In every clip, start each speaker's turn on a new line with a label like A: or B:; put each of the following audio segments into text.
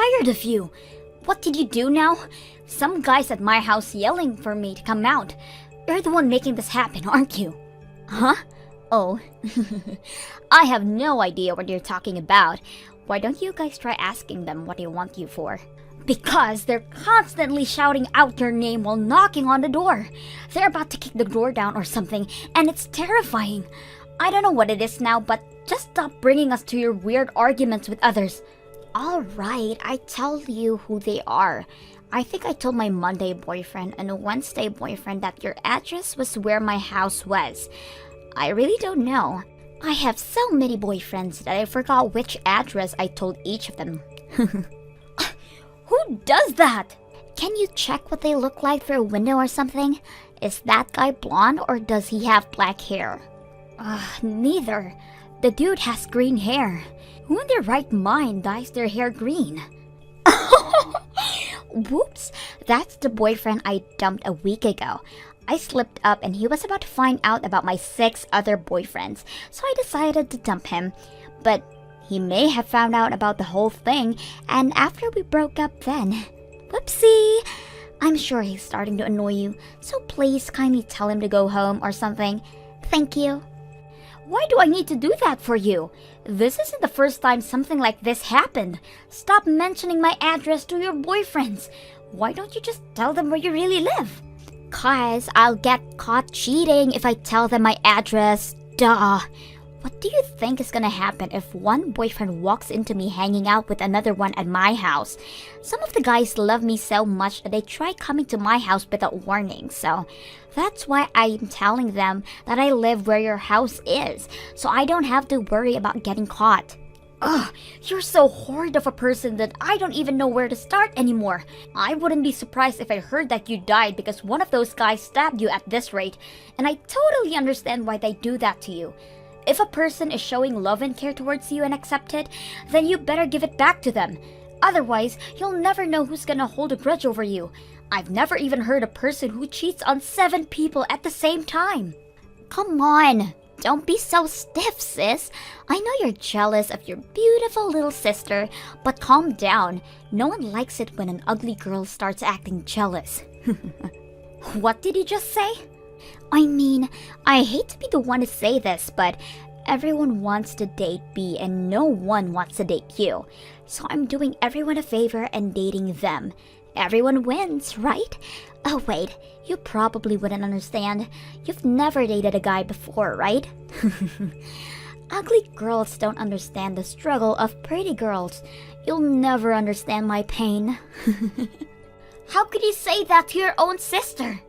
A: tired of you. What did you do now? Some guy's at my house yelling for me to come out. You're the one making this happen, aren't you? Huh? Oh. I have no idea what you're talking about. Why don't you guys try asking them what they want you for? Because they're constantly shouting out your name while knocking on the door. They're about to kick the door down or something, and it's terrifying. I don't know what it is now, but just stop bringing us to your weird arguments with others. Alright, I tell you who they are. I think I told my Monday boyfriend and a Wednesday boyfriend that your address was where my house was. I really don't know. I have so many boyfriends that I forgot which address I told each of them. Who does that? Can you check what they look like through a window or something? Is that guy blonde or does he have black hair? Neither. The dude has green hair. Who in their right mind dyes their hair green? Whoops, that's the boyfriend I dumped a week ago. I slipped up and he was about to find out about my 6 other boyfriends, so I decided to dump him. But he may have found out about the whole thing, and after we broke up then. Whoopsie! I'm sure he's starting to annoy you, so please kindly tell him to go home or something. Thank you. Why do I need to do that for you? This isn't the first time something like this happened. Stop mentioning my address to your boyfriends. Why don't you just tell them where you really live? 'Cause I'll get caught cheating if I tell them my address. Duh. What do you think is gonna happen if one boyfriend walks into me hanging out with another one at my house? Some of the guys love me so much that they try coming to my house without warning, so that's why I'm telling them that I live where your house is, so I don't have to worry about getting caught. Ugh, you're so horrid of a person that I don't even know where to start anymore. I wouldn't be surprised if I heard that you died because one of those guys stabbed you at this rate, and I totally understand why they do that to you. If a person is showing love and care towards you and accept it, then you better give it back to them. Otherwise, you'll never know who's gonna hold a grudge over you. I've never even heard a person who cheats on 7 people at the same time. Come on, don't be so stiff, sis. I know you're jealous of your beautiful little sister, but calm down. No one likes it when an ugly girl starts acting jealous. What did you just say? I mean, I hate to be the one to say this, but everyone wants to date B and no one wants to date you. So I'm doing everyone a favor and dating them. Everyone wins, right? Oh wait, you probably wouldn't understand. You've never dated a guy before, right? Ugly girls don't understand the struggle of pretty girls. You'll never understand my pain. How could you say that to your own sister?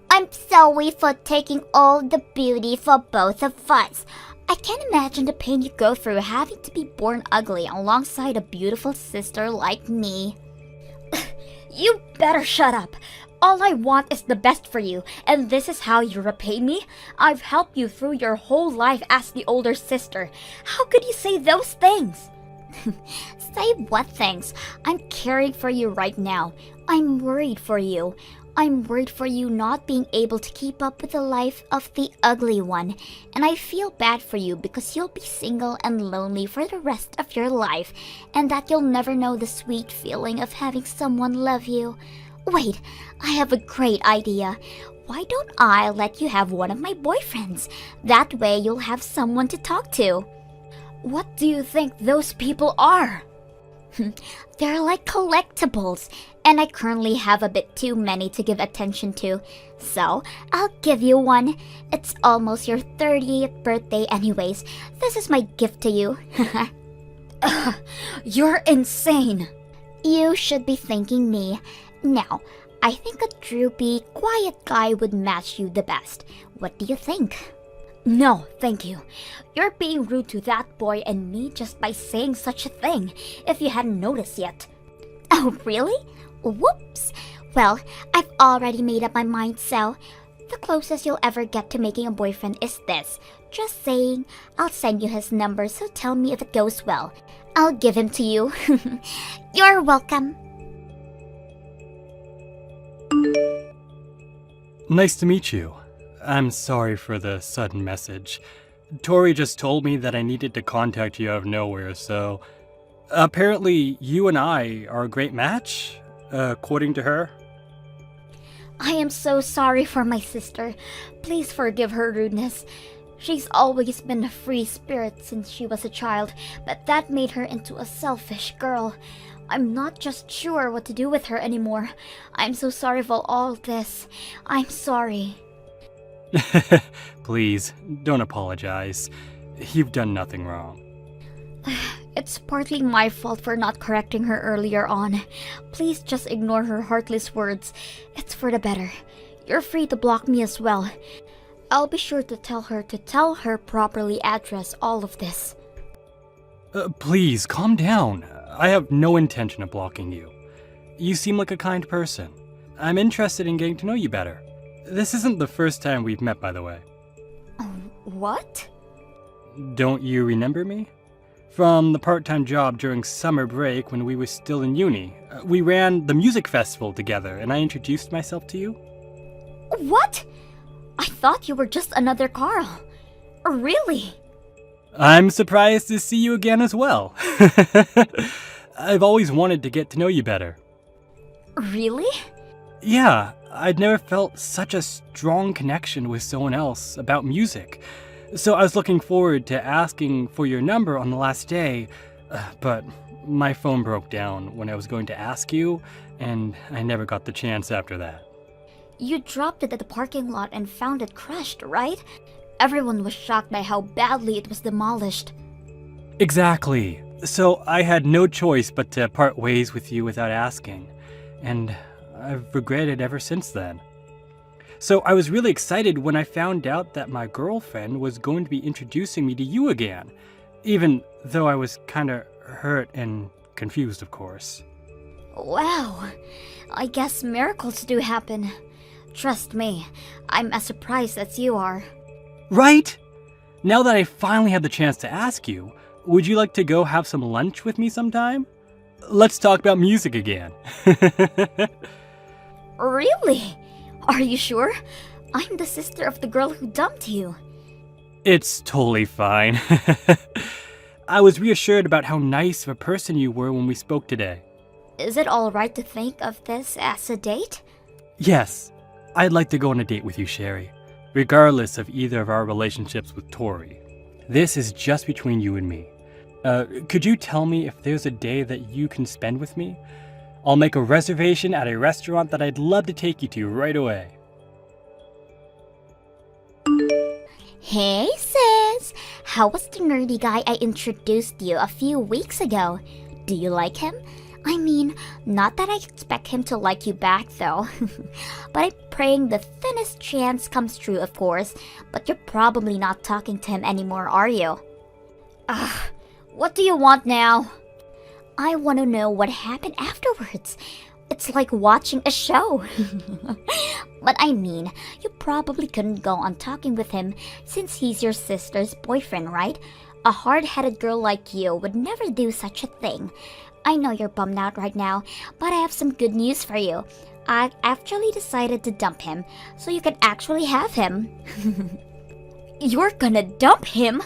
A: I'm sorry for taking all the beauty for both of us. I can't imagine the pain you go through having to be born ugly alongside a beautiful sister like me. You better shut up. All I want is the best for you, and this is how you repay me? I've helped you through your whole life as the older sister. How could you say those things? Say what things? I'm caring for you right now. I'm worried for you. I'm worried for you not being able to keep up with the life of the ugly one. And I feel bad for you because you'll be single and lonely for the rest of your life, and that you'll never know the sweet feeling of having someone love you. Wait, I have a great idea. Why don't I let you have one of my boyfriends? That way you'll have someone to talk to. What do you think those people are? They're like collectibles, and I currently have a bit too many to give attention to. So, I'll give you one. It's almost your 30th birthday anyways. This is my gift to you. You're insane. You should be thanking me. Now, I think a droopy, quiet guy would match you the best. What do you think? No, thank you. You're being rude to that boy and me just by saying such a thing, if you hadn't noticed yet. Oh, really? Whoops. Well, I've already made up my mind, so the closest you'll ever get to making a boyfriend is this. Just saying. I'll send you his number, so tell me if it goes well. I'll give him to you. You're welcome.
B: Nice to meet you. I'm sorry for the sudden message. Tori just told me that I needed to contact you out of nowhere, so Apparently, you and I are a great match, according to her.
A: I am so sorry for my sister. Please forgive her rudeness. She's always been a free spirit since she was a child, but that made her into a selfish girl. I'm not just sure what to do with her anymore. I'm so sorry for all this. I'm sorry.
B: Please, don't apologize. You've done nothing wrong.
A: It's partly my fault for not correcting her earlier on. Please just ignore her heartless words. It's for the better. You're free to block me as well. I'll be sure to tell her properly address all of this.
B: Please, calm down. I have no intention of blocking you. You seem like a kind person. I'm interested in getting to know you better. This isn't the first time we've met, by the way.
A: What?
B: Don't you remember me? From the part-time job during summer break when we were still in uni. We ran the music festival together, and I introduced myself to you.
A: What? I thought you were just another Carl. Really?
B: I'm surprised to see you again as well. I've always wanted to get to know you better.
A: Really?
B: Yeah, I'd never felt such a strong connection with someone else about music. So I was looking forward to asking for your number on the last day, but my phone broke down when I was going to ask you, and I never got the chance after that.
A: You dropped it at the parking lot and found it crushed, right? Everyone was shocked by how badly it was demolished.
B: Exactly. So I had no choice but to part ways with you without asking, and I've regretted ever since then. So I was really excited when I found out that my girlfriend was going to be introducing me to you again, even though I was kinda hurt and confused, of course.
A: Wow, I guess miracles do happen. Trust me, I'm as surprised as you are.
B: Right? Now that I finally had the chance to ask you, would you like to go have some lunch with me sometime? Let's talk about music again.
A: Really? Are you sure? I'm the sister of the girl who dumped you.
B: It's totally fine. I was reassured about how nice of a person you were when we spoke today.
A: Is it alright to think of this as a date?
B: Yes, I'd like to go on a date with you, Sherry, regardless of either of our relationships with Tori. This is just between you and me. Could you tell me if there's a day that you can spend with me? I'll make a reservation at a restaurant that I'd love to take you to right away.
A: Hey sis! How was the nerdy guy I introduced you a few weeks ago? Do you like him? I mean, not that I expect him to like you back though. But I'm praying the thinnest chance comes true, of course. But you're probably not talking to him anymore, are you? Ugh, what do you want now? I want to know what happened afterwards. It's like watching a show. But I mean, you probably couldn't go on talking with him since he's your sister's boyfriend, right? A hard-headed girl like you would never do such a thing. I know you're bummed out right now, but I have some good news for you. I actually decided to dump him, so you can actually have him. You're gonna dump him?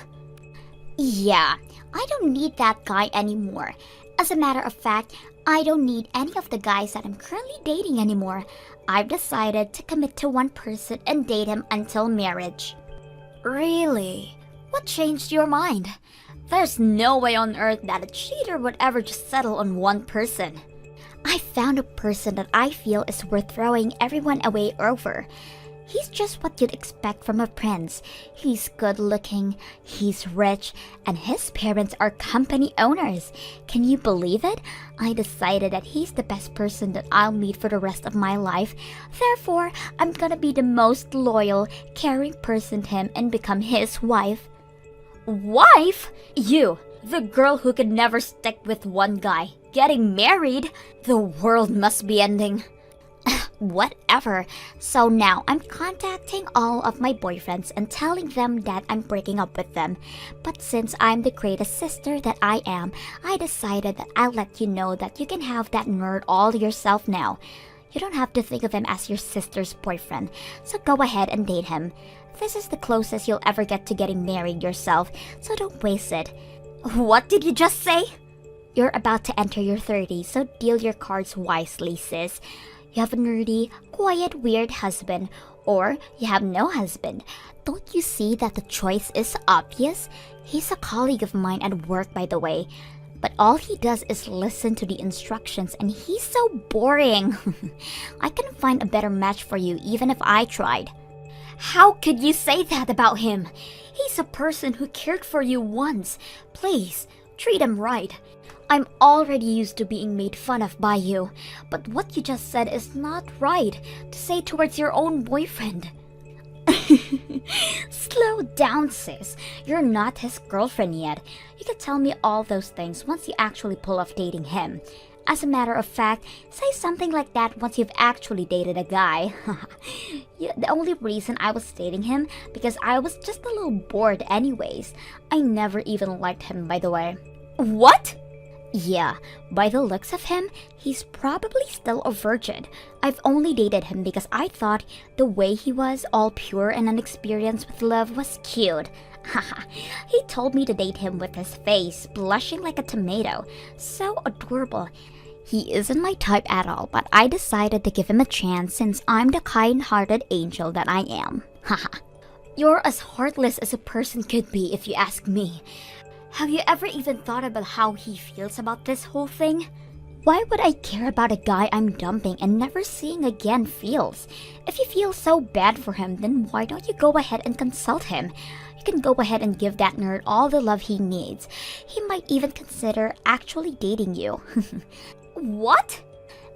A: Yeah, I don't need that guy anymore. As a matter of fact, I don't need any of the guys that I'm currently dating anymore. I've decided to commit to one person and date him until marriage. Really? What changed your mind? There's no way on earth that a cheater would ever just settle on one person. I found a person that I feel is worth throwing everyone away over. He's just what you'd expect from a prince. He's good looking, he's rich, and his parents are company owners. Can you believe it? I decided that he's the best person that I'll meet for the rest of my life. Therefore, I'm gonna be the most loyal, caring person to him and become his wife. Wife? You, the girl who could never stick with one guy, getting married? The world must be ending. Whatever. So now I'm contacting all of my boyfriends and telling them that I'm breaking up with them. But since I'm the greatest sister that I am, I decided that I'll let you know that you can have that nerd all yourself now. You don't have to think of him as your sister's boyfriend, so go ahead and date him. This is the closest you'll ever get to getting married yourself, so don't waste it. What did you just say? You're about to enter your 30s, so deal your cards wisely, sis. You have a nerdy, quiet, weird husband, or you have no husband. Don't you see that the choice is obvious? He's a colleague of mine at work, by the way. But all he does is listen to the instructions, and he's so boring. I can find a better match for you even if I tried. How could you say that about him? He's a person who cared for you once. Please, treat him right. I'm already used to being made fun of by you, but what you just said is not right to say towards your own boyfriend. Slow down, sis. You're not his girlfriend yet. You can tell me all those things once you actually pull off dating him. As a matter of fact, say something like that once you've actually dated a guy. The only reason I was dating him because I was just a little bored anyways. I never even liked him, by the way. What? Yeah, by the looks of him, he's probably still a virgin. I've only dated him because I thought the way he was, all pure and unexperienced with love, was cute. Haha, he told me to date him with his face blushing like a tomato. So adorable. He isn't my type at all, but I decided to give him a chance since I'm the kind-hearted angel that I am. Haha. You're as heartless as a person could be if you ask me. Have you ever even thought about how he feels about this whole thing? Why would I care about a guy I'm dumping and never seeing again feels? If you feel so bad for him, then why don't you go ahead and consult him? You can go ahead and give that nerd all the love he needs. He might even consider actually dating you. What?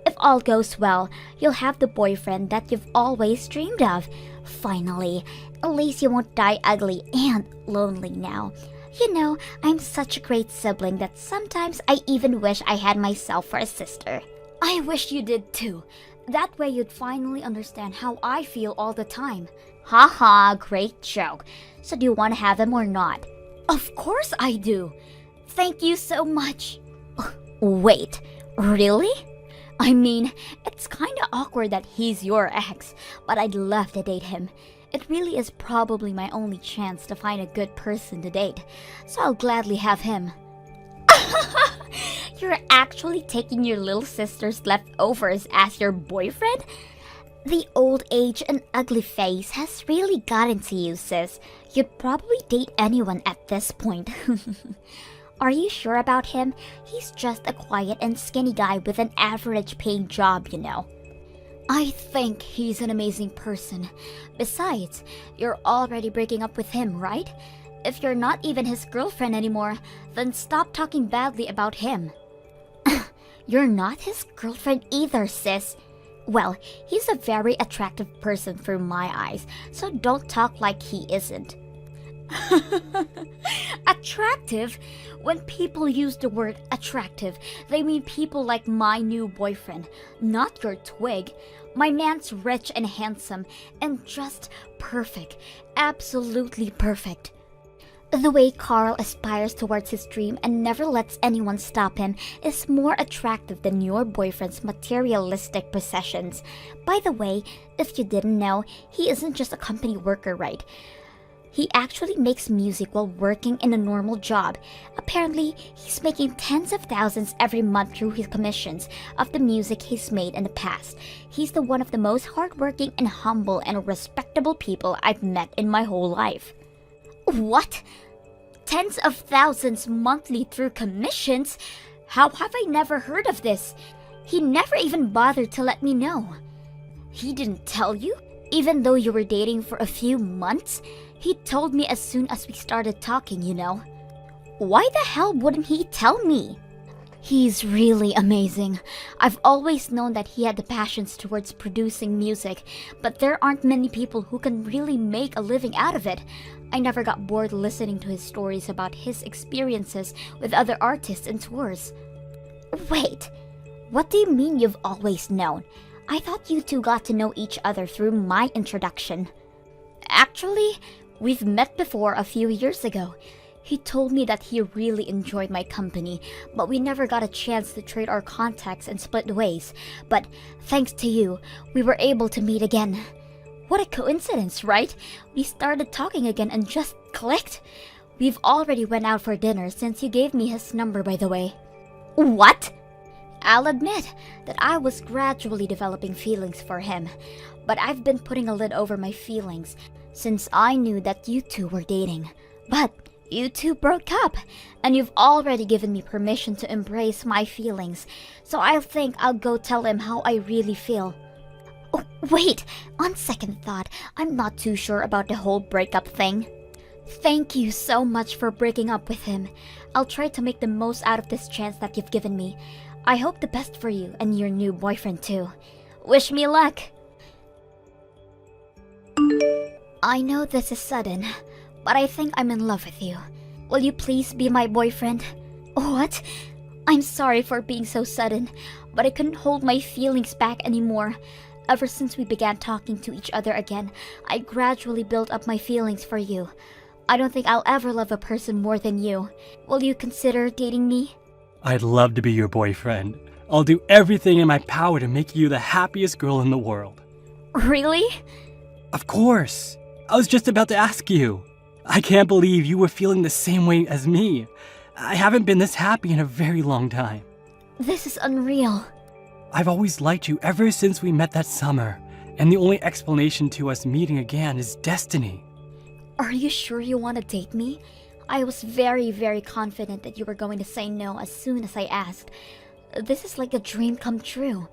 A: If all goes well, you'll have the boyfriend that you've always dreamed of. Finally, at least you won't die ugly and lonely now. You know, I'm such a great sibling that sometimes I even wish I had myself for a sister. I wish you did too. That way you'd finally understand how I feel all the time. Haha, great joke. So do you want to have him or not? Of course I do. Thank you so much. Wait, really? I mean, it's kinda awkward that he's your ex, but I'd love to date him. It really is probably my only chance to find a good person to date, so I'll gladly have him. You're actually taking your little sister's leftovers as your boyfriend? The old age and ugly face has really gotten to you, sis. You'd probably date anyone at this point. Are you sure about him? He's just a quiet and skinny guy with an average paying job, you know. I think he's an amazing person. Besides, you're already breaking up with him, right? If you're not even his girlfriend anymore, then stop talking badly about him. You're not his girlfriend either, sis. Well, he's a very attractive person through my eyes, so don't talk like he isn't. Attractive? When people use the word attractive, they mean people like my new boyfriend, not your twig. My man's rich and handsome, and just perfect. Absolutely perfect. The way Carl aspires towards his dream and never lets anyone stop him is more attractive than your boyfriend's materialistic possessions. By the way, if you didn't know, he isn't just a company worker, right? He actually makes music while working in a normal job. Apparently, he's making tens of thousands every month through his commissions of the music he's made in the past. He's the one of the most hardworking and humble and respectable people I've met in my whole life. What? Tens of thousands monthly through commissions? How have I never heard of this? He never even bothered to let me know. He didn't tell you? Even though you were dating for a few months? He told me as soon as we started talking, you know. Why the hell wouldn't he tell me? He's really amazing. I've always known that he had the passions towards producing music, but there aren't many people who can really make a living out of it. I never got bored listening to his stories about his experiences with other artists and tours. Wait, what do you mean you've always known? I thought you two got to know each other through my introduction. Actually, we've met before a few years ago. He told me that he really enjoyed my company, but we never got a chance to trade our contacts and split ways. But thanks to you, we were able to meet again. What a coincidence, right? We started talking again and just clicked. We've already went out for dinner since you gave me his number, by the way. What? I'll admit that I was gradually developing feelings for him, but I've been putting a lid over my feelings since I knew that you two were dating. But you two broke up, and you've already given me permission to embrace my feelings, so I think I'll go tell him how I really feel. Oh, wait, on second thought, I'm not too sure about the whole breakup thing. Thank you so much for breaking up with him. I'll try to make the most out of this chance that you've given me. I hope the best for you and your new boyfriend too. Wish me luck. I know this is sudden, but I think I'm in love with you. Will you please be my boyfriend? What? I'm sorry for being so sudden, but I couldn't hold my feelings back anymore. Ever since we began talking to each other again, I gradually built up my feelings for you. I don't think I'll ever love a person more than you. Will you consider dating me?
B: I'd love to be your boyfriend. I'll do everything in my power to make you the happiest girl in the world.
A: Really?
B: Of course. I was just about to ask you. I can't believe you were feeling the same way as me. I haven't been this happy in a very long time.
A: This is unreal.
B: I've always liked you ever since we met that summer, and the only explanation to us meeting again is destiny.
A: Are you sure you want to date me? I was very confident that you were going to say no as soon as I asked. This is like a dream come true.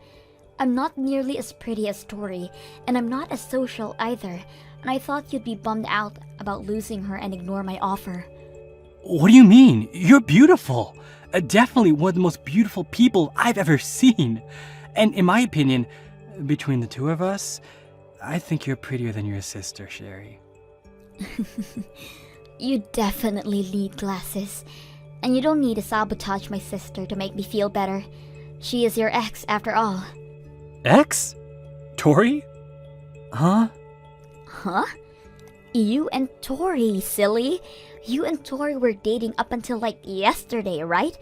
A: I'm not nearly as pretty as Tori, and I'm not as social either, and I thought you'd be bummed out about losing her and ignore my offer.
B: What do you mean? You're beautiful. Definitely one of the most beautiful people I've ever seen. And in my opinion, between the two of us, I think you're prettier than your sister, Sherry.
A: You definitely need glasses. And you don't need to sabotage my sister to make me feel better. She is your ex after all.
B: Ex? Tori? Huh?
A: Huh? You and Tori, silly. You and Tori were dating up until like yesterday, right?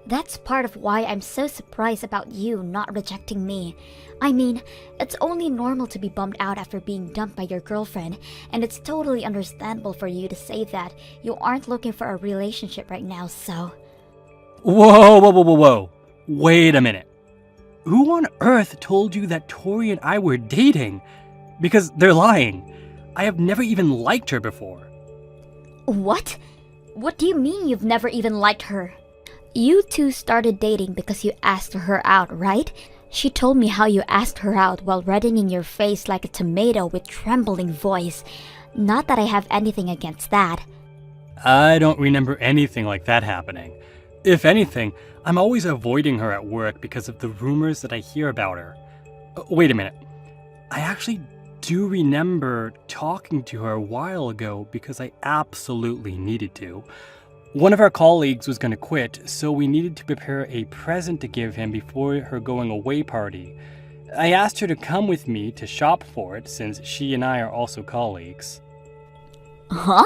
A: That's part of why I'm so surprised about you not rejecting me. I mean, it's only normal to be bummed out after being dumped by your girlfriend, and it's totally understandable for you to say that you aren't looking for a relationship right now, so...
B: Whoa. Wait a minute. Who on earth told you that Tori and I were dating? Because they're lying. I have never even liked her before.
A: What? What do you mean you've never even liked her? You two started dating because you asked her out, right? She told me how you asked her out while reddening your face like a tomato with trembling voice. Not that I have anything against that.
B: I don't remember anything like that happening. If anything, I'm always avoiding her at work because of the rumors that I hear about her. Wait a minute. I actually do remember talking to her a while ago because I absolutely needed to. One of our colleagues was going to quit, so we needed to prepare a present to give him before her going away party. I asked her to come with me to shop for it since she and I are also colleagues.
A: Huh?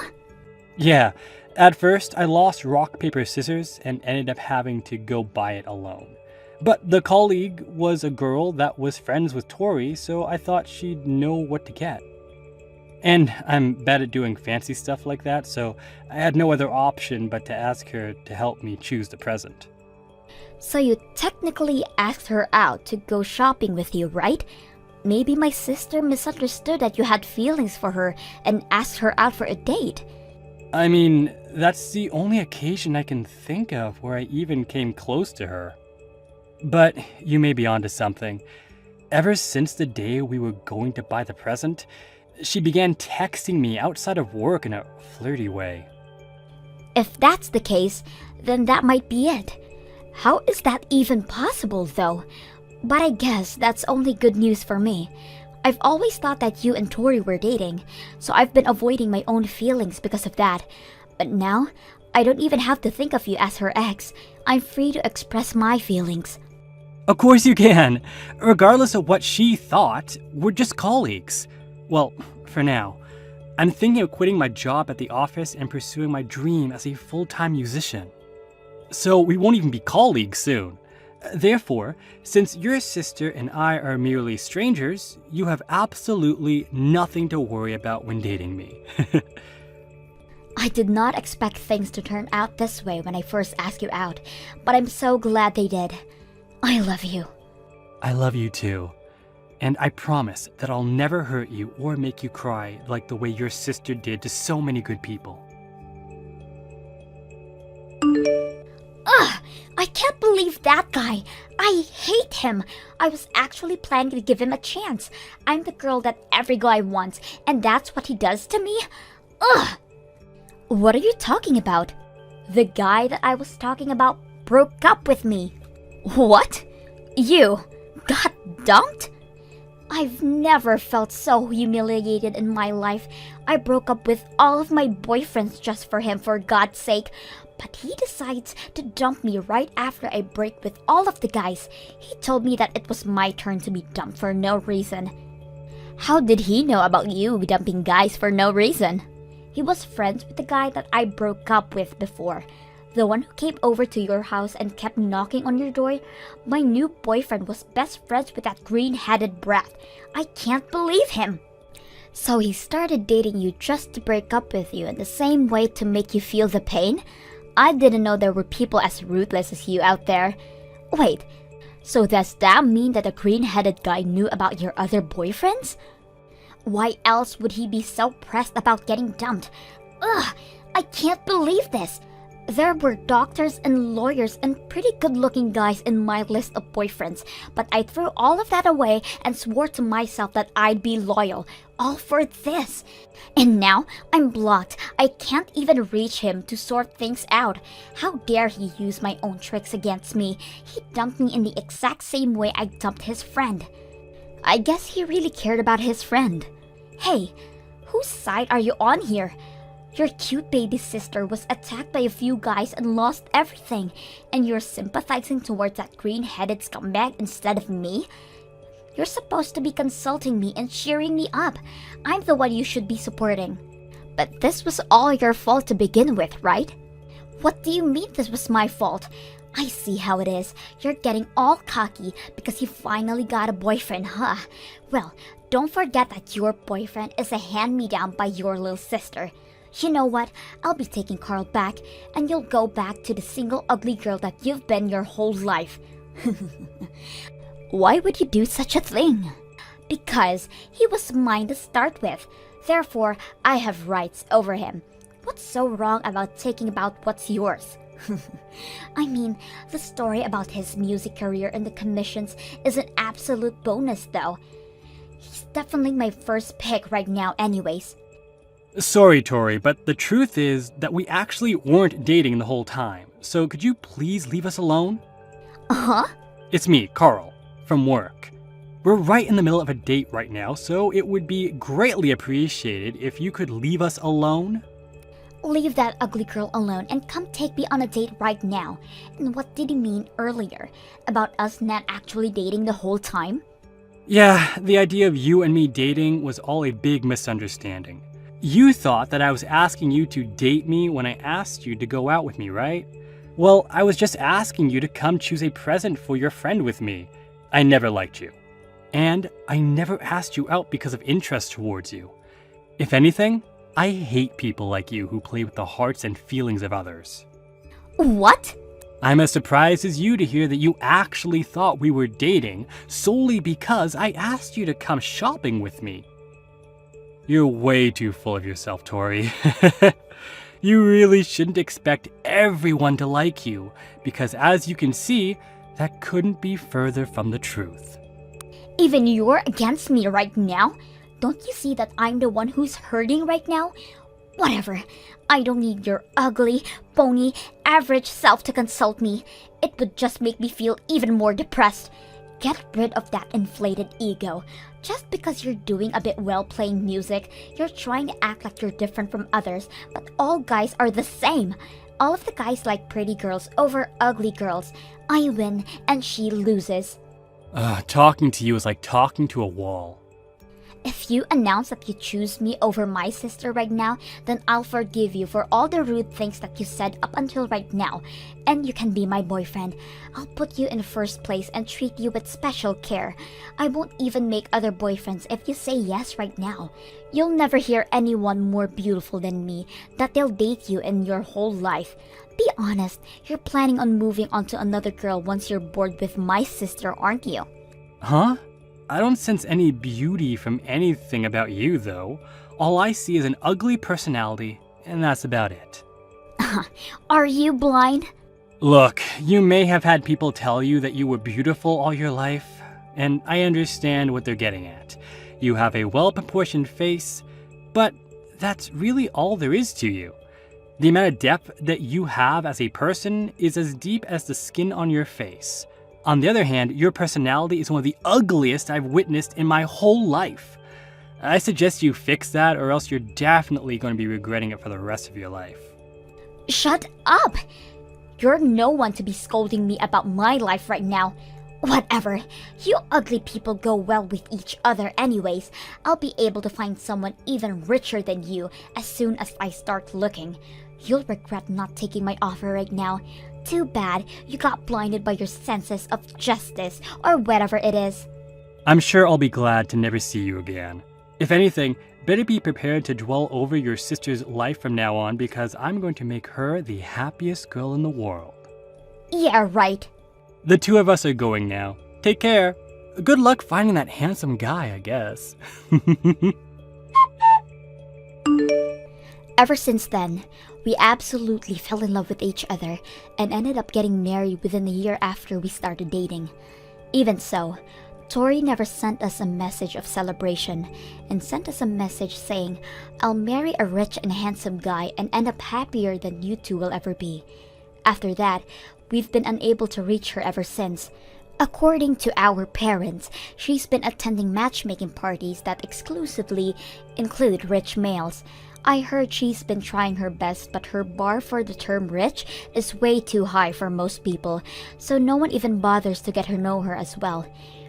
B: Yeah, at first I lost rock, paper, scissors and ended up having to go buy it alone. But the colleague was a girl that was friends with Tori, so I thought she'd know what to get. And I'm bad at doing fancy stuff like that, so I had no other option but to ask her to help me choose the present.
A: So you technically asked her out to go shopping with you, right? Maybe my sister misunderstood that you had feelings for her and asked her out for a date.
B: I mean, that's the only occasion I can think of where I even came close to her. But you may be onto something. Ever since the day we were going to buy the present, she began texting me outside of work in a flirty way.
A: If that's the case, then that might be it. How is that even possible, though? But I guess that's only good news for me. I've always thought that you and Tori were dating, so I've been avoiding my own feelings because of that. But now, I don't even have to think of you as her ex. I'm free to express my feelings.
B: Of course you can. Regardless of what she thought, we're just colleagues. Well, for now. I'm thinking of quitting my job at the office and pursuing my dream as a full-time musician. So we won't even be colleagues soon. Therefore, since your sister and I are merely strangers, you have absolutely nothing to worry about when dating me.
A: I did not expect things to turn out this way when I first asked you out, but I'm so glad they did. I love you.
B: I love you too. And I promise that I'll never hurt you or make you cry like the way your sister did to so many good people.
A: Ugh! I can't believe that guy. I hate him. I was actually planning to give him a chance. I'm the girl that every guy wants, and that's what he does to me? Ugh! What are you talking about? The guy that I was talking about broke up with me. What? You got dumped? I've never felt so humiliated in my life. I broke up with all of my boyfriends just for him, for God's sake. But he decides to dump me right after I break with all of the guys. He told me that it was my turn to be dumped for no reason. How did he know about you dumping guys for no reason? He was friends with the guy that I broke up with before. The one who came over to your house and kept knocking on your door. My new boyfriend was best friends with that green-headed brat. I can't believe him. So he started dating you just to break up with you in the same way to make you feel the pain? I didn't know there were people as ruthless as you out there. Wait, so does that mean that the green-headed guy knew about your other boyfriends? Why else would he be so pressed about getting dumped? Ugh, I can't believe this. There were doctors and lawyers and pretty good-looking guys in my list of boyfriends, but I threw all of that away and swore to myself that I'd be loyal, all for this. And now I'm blocked. I can't even reach him to sort things out. How dare he use my own tricks against me? He dumped me in the exact same way I dumped his friend. I guess he really cared about his friend. Hey, whose side are you on here? Your cute baby sister was attacked by a few guys and lost everything, and you're sympathizing towards that green-headed scumbag instead of me? You're supposed to be consulting me and cheering me up. I'm the one you should be supporting. But this was all your fault to begin with, right? What do you mean this was my fault? I see how it is. You're getting all cocky because you finally got a boyfriend, huh? Well, don't forget that your boyfriend is a hand-me-down by your little sister. You know what? I'll be taking Carl back, and you'll go back to the single ugly girl that you've been your whole life. Why would you do such a thing? Because he was mine to start with. Therefore, I have rights over him. What's so wrong about taking about what's yours? I mean, the story about his music career and the commissions is an absolute bonus, though. He's definitely my first pick right now anyways.
B: Sorry, Tori, but the truth is that we actually weren't dating the whole time. So could you please leave us alone?
A: Uh-huh.
B: It's me, Carl, from work. We're right in the middle of a date right now, so it would be greatly appreciated if you could leave us alone.
A: Leave that ugly girl alone and come take me on a date right now. And what did he mean earlier? About us not actually dating the whole time?
B: Yeah, the idea of you and me dating was all a big misunderstanding. You thought that I was asking you to date me when I asked you to go out with me, right? Well, I was just asking you to come choose a present for your friend with me. I never liked you. And I never asked you out because of interest towards you. If anything, I hate people like you who play with the hearts and feelings of others.
A: What?
B: I'm as surprised as you to hear that you actually thought we were dating solely because I asked you to come shopping with me. You're way too full of yourself, Tori. You really shouldn't expect everyone to like you, because as you can see, that couldn't be further from the truth.
A: Even you're against me right now? Don't you see that I'm the one who's hurting right now? Whatever. I don't need your ugly, phony, average self to consult me. It would just make me feel even more depressed. Get rid of that inflated ego. Just because you're doing a bit well playing music, you're trying to act like you're different from others, but all guys are the same. All of the guys like pretty girls over ugly girls. I win and she loses.
B: Talking to you is like talking to a wall.
A: If you announce that you choose me over my sister right now, then I'll forgive you for all the rude things that you said up until right now, and you can be my boyfriend. I'll put you in first place and treat you with special care. I won't even make other boyfriends if you say yes right now. You'll never hear anyone more beautiful than me, that they'll date you in your whole life. Be honest, you're planning on moving on to another girl once you're bored with my sister, aren't you?
B: Huh? I don't sense any beauty from anything about you, though. All I see is an ugly personality, and that's about it.
A: Are you blind?
B: Look, you may have had people tell you that you were beautiful all your life, and I understand what they're getting at. You have a well-proportioned face, but that's really all there is to you. The amount of depth that you have as a person is as deep as the skin on your face. On the other hand, your personality is one of the ugliest I've witnessed in my whole life. I suggest you fix that, or else you're definitely going to be regretting it for the rest of your life.
A: Shut up! You're no one to be scolding me about my life right now. Whatever. You ugly people go well with each other anyways. I'll be able to find someone even richer than you as soon as I start looking. You'll regret not taking my offer right now. Too bad you got blinded by your senses of justice, or whatever it is.
B: I'm sure I'll be glad to never see you again. If anything, better be prepared to dwell over your sister's life from now on, because I'm going to make her the happiest girl in the world.
A: Yeah, right.
B: The two of us are going now. Take care. Good luck finding that handsome guy, I guess.
A: Ever since then, we absolutely fell in love with each other and ended up getting married within a year after we started dating. Even so, Tori never sent us a message of celebration and sent us a message saying, "I'll marry a rich and handsome guy and end up happier than you two will ever be." After that, we've been unable to reach her ever since. According to our parents, she's been attending matchmaking parties that exclusively include rich males. I heard she's been trying her best, but her bar for the term rich is way too high for most people, so no one even bothers to get to know her as well.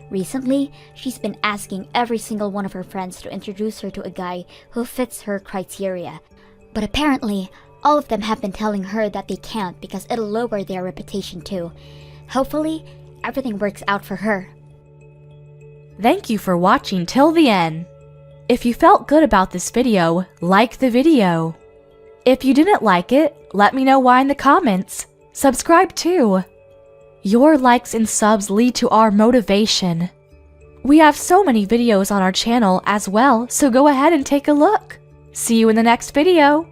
A: Recently, she's been asking every single one of her friends to introduce her to a guy who fits her criteria. But apparently, all of them have been telling her that they can't because it'll lower their reputation too. Hopefully, everything works out for her.
C: Thank you for watching till the end. If you felt good about this video, like the video. If you didn't like it, let me know why in the comments. Subscribe too. Your likes and subs lead to our motivation. We have so many videos on our channel as well, so go ahead and take a look. See you in the next video.